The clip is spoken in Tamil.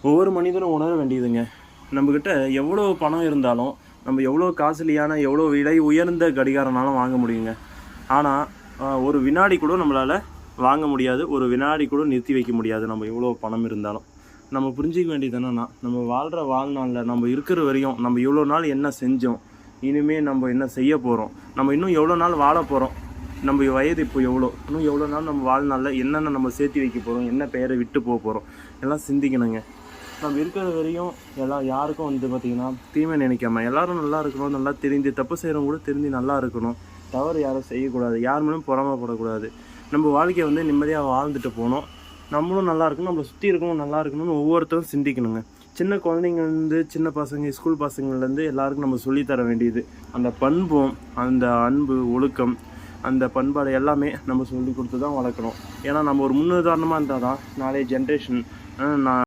ஒவ்வொரு மனிதனும் உணர வேண்டியதுங்க. நம்மக்கிட்ட எவ்வளோ பணம் இருந்தாலும், நம்ம எவ்வளோ காஸ்ட்லியான, எவ்வளோ விலை உயர்ந்த கடிகாரம்னாலும் வாங்க முடியுங்க. ஆனா, ஒரு வினாடி கூட நம்மளால வாங்க முடியாது. ஒரு வினாடி கூட நிறுத்தி வைக்க முடியாது, நம்ம எவ்வளோ பணம் இருந்தாலும். நம்ம புரிஞ்சிக்க வேண்டியது என்னன்னா, நம்ம வாழ்ற வாழ்நாள்ல நம்ம இருக்கிற வரையும், நம்ம இவ்வளோ நாள் என்ன செஞ்சோம்? இனிமே நம்ம என்ன செய்ய போறோம்? நம்ம இன்னும் எவ்வளோ நாள் வாழப் போறோம்? நம்ம வயது இப்போ எவ்வளோ? இன்னும் எவ்வளோ நாள் நம்ம வாழ்நாள்ல என்னென்ன நம்ம சேர்த்து வைக்க போறோம்? என்ன பெயரை விட்டு போறோம்? எல்லாம் சிந்திக்கணுங்க. நம்ம இருக்கிற வரையும் யாருக்கும் பார்த்திங்கன்னா தீமை நினைக்காம எல்லோரும் நல்லா இருக்கணும், நல்லா தெரிஞ்சு தப்பு செய்கிறவங்க கூட தெரிஞ்சு நல்லா இருக்கணும், தவறு யாரும் செய்யக்கூடாது, யார் மேலும் பொறாமப்படக்கூடாது. நம்ம வாழ்க்கையை நிம்மதியாக வாழ்ந்துட்டு போகணும். நம்மளும் நல்லா இருக்கணும், நம்மளை சுற்றி இருக்கணும் நல்லா இருக்கணும்னு ஒவ்வொருத்தரும் சிந்திக்கணுங்க. சின்ன குழந்தைங்கள்லேருந்து சின்ன பசங்க, ஸ்கூல் பசங்கள்லேருந்து எல்லாருக்கும் நம்ம சொல்லித்தர வேண்டியது அந்த பண்பும், அந்த அன்பு, ஒழுக்கம், அந்த பண்பாடு எல்லாமே நம்ம சொல்லி கொடுத்து தான் வளர்க்கணும். ஏன்னா நம்ம ஒரு முன்னுதாரணமாக இருந்தால் தான் நாளைய ஜென்ரேஷன்